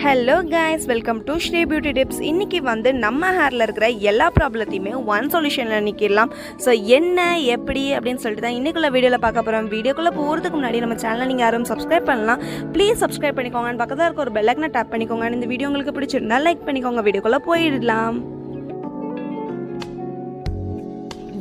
Hello guys, welcome to Shri Beauty Tips. இன்னைக்கு வந்து நம்ம ஹேர்ல இருக்கிற எல்லா ப்ராப்ளத்தையுமே ஒன் சொல்யூஷன்ல நிக்கலாம். சோ என்ன எப்படி அப்படினு சொல்லிட்டு தான் இன்னைக்குள்ள வீடியோல பார்க்க போறோம். வீடியோக்குள்ள போறதுக்கு முன்னாடி நம்ம சேனலை நீங்க யாரும் சப்ஸ்கிரைப் பண்ணலாம். ப்ளீஸ் சப்ஸ்கிரைப் பண்ணிக்கோங்க. பக்கத்துல இருக்க ஒரு பெல் ஐகானை டாப் பண்ணிக்கோங்க. இந்த வீடியோ உங்களுக்கு பிடிச்சிருந்தா லைக் பண்ணிக்கோங்க. வீடியோக்குள்ள போயிடலாம்.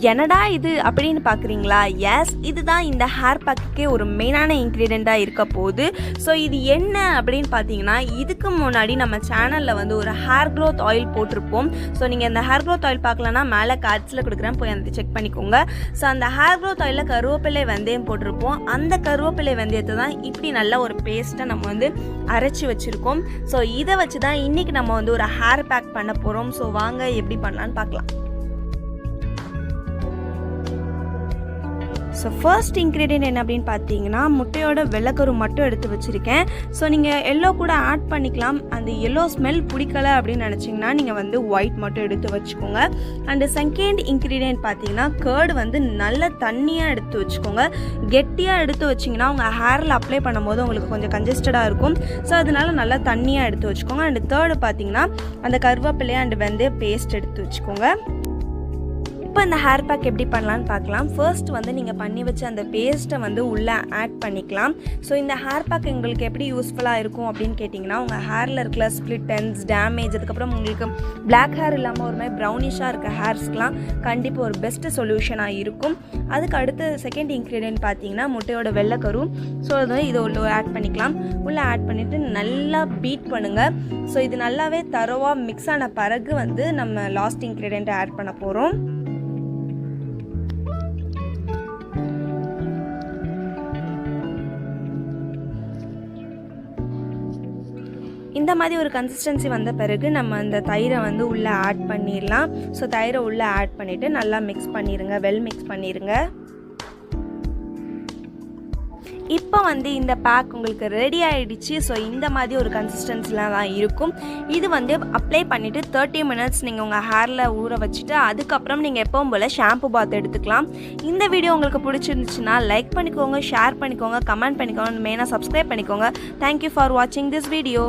என்னடா இது அப்படின்னு பார்க்குறீங்களா? எஸ், இதுதான் இந்த ஹேர் பேக்குக்கே ஒரு மெயினான இன்க்ரீடியண்ட்டாக இருக்க போகுது. ஸோ இது என்ன அப்படின்னு பார்த்தீங்கன்னா, இதுக்கு முன்னாடி நம்ம சேனலில் வந்து ஒரு ஹேர் க்ரோத் ஆயில் போட்டிருப்போம். ஸோ நீங்கள் இந்த ஹேர் க்ரோத் ஆயில் பார்க்கலன்னா மேலே கார்ட்ஸில் கொடுக்குறேன், போய் அந்த செக் பண்ணிக்கோங்க. ஸோ அந்த ஹேர் க்ரோத் ஆயிலில் கருவேப்பிலை வெந்தயம் போட்டிருப்போம். அந்த கருவேப்பிலை வெந்தயத்தை தான் இப்படி நல்ல ஒரு பேஸ்ட்டை நம்ம வந்து அரைச்சி வச்சுருக்கோம். ஸோ இதை வச்சு தான் இன்றைக்கி நம்ம வந்து ஒரு ஹேர் பேக் பண்ண போகிறோம். ஸோ வாங்க எப்படி பண்ணலான்னு பார்க்கலாம். ஸோ ஃபர்ஸ்ட் இன்க்ரீடியன்ட் என்ன அப்படின்னு பார்த்தீங்கன்னா, முட்டையோட வெள்ளைக்கரு மட்டும் எடுத்து வச்சுருக்கேன். ஸோ நீங்கள் எல்லோ கூட ஆட் பண்ணிக்கலாம். அந்த எல்லோ ஸ்மெல் பிடிக்கலை அப்படின்னு நினச்சிங்கன்னா நீங்கள் வந்து ஒயிட் மட்டும் எடுத்து வச்சுக்கோங்க. அண்டு செகண்ட் இன்க்ரீடியன்ட் பார்த்தீங்கன்னா, கேர்டு வந்து நல்ல தண்ணியாக எடுத்து வச்சுக்கோங்க. கெட்டியாக எடுத்து வச்சிங்கன்னா உங்கள் ஹேரில் அப்ளை பண்ணும்போது உங்களுக்கு கொஞ்சம் கன்ஜஸ்டடாக இருக்கும். ஸோ அதனால நல்லா தண்ணியாக எடுத்து வச்சுக்கோங்க. அண்டு தேர்டு பார்த்தீங்கன்னா, அந்த கருவேப்பிலை அண்டு வெந்தய பேஸ்ட் எடுத்து வச்சுக்கோங்க. இப்போ இந்த ஹேர் பேக் எப்படி பண்ணலான்னு பார்க்கலாம். ஃபர்ஸ்ட் வந்து நீங்கள் பண்ணி வச்ச அந்த பேஸ்ட்டை வந்து உள்ளே ஆட் பண்ணிக்கலாம். ஸோ இந்த ஹேர் பேக் உங்களுக்கு எப்படி யூஸ்ஃபுல்லாக இருக்கும் அப்படின்னு கேட்டிங்கன்னா, உங்கள் ஹேரில் இருக்கிற ஸ்ப்ளிட் எண்ட்ஸ், டேமேஜ், அதுக்கப்புறம் உங்களுக்கு பிளாக் ஹேர் இல்லாமல் ஒரு மாதிரி ப்ரௌனிஷாக இருக்க ஹேர்ஸ்க்கெலாம் கண்டிப்பாக ஒரு பெஸ்ட்டு சொல்யூஷனாக இருக்கும். அதுக்கு அடுத்து செகண்ட் இன்க்ரீடியன்ட் பார்த்தீங்கன்னா, முட்டையோட வெள்ளைக்கரு. ஸோ அது இதை உள்ள ஆட் பண்ணிக்கலாம். உள்ளே ஆட் பண்ணிவிட்டு நல்லா பீட் பண்ணுங்கள். ஸோ இது நல்லாவே தரோவாக மிக்ஸ் ஆன பிறகு வந்து நம்ம லாஸ்ட் இன்க்ரீடியண்ட்டை ஆட் பண்ண போகிறோம். இந்த மாதிரி ஒரு கன்சிஸ்டன்சி வந்த பிறகு நம்ம அந்த தயிரை வந்து உள்ளே ஆட் பண்ணிடலாம். ஸோ தயிரை உள்ளே ஆட் பண்ணிவிட்டு நல்லா மிக்ஸ் பண்ணிடுங்க, மிக்ஸ் பண்ணிடுங்க. இப்போ வந்து இந்த பேக் உங்களுக்கு ரெடி ஆகிடுச்சு. ஸோ இந்த மாதிரி ஒரு கன்சிஸ்டன்சிலாம் தான் இருக்கும். இது வந்து அப்ளை பண்ணிவிட்டு 30 மினிட்ஸ் நீங்கள் உங்கள் ஹேரில் ஊற வச்சுட்டு அதுக்கப்புறம் நீங்கள் எப்பவும் போல் ஷாம்பு பாத் எடுத்துக்கலாம். இந்த வீடியோ உங்களுக்கு பிடிச்சிருந்துச்சுன்னா லைக் பண்ணிக்கோங்க, ஷேர் பண்ணிக்கோங்க, கமெண்ட் பண்ணிக்கோங்க, மெயினாக சப்ஸ்கிரைப் பண்ணிக்கோங்க. தேங்க்யூ ஃபார் வாட்சிங் திஸ் வீடியோ.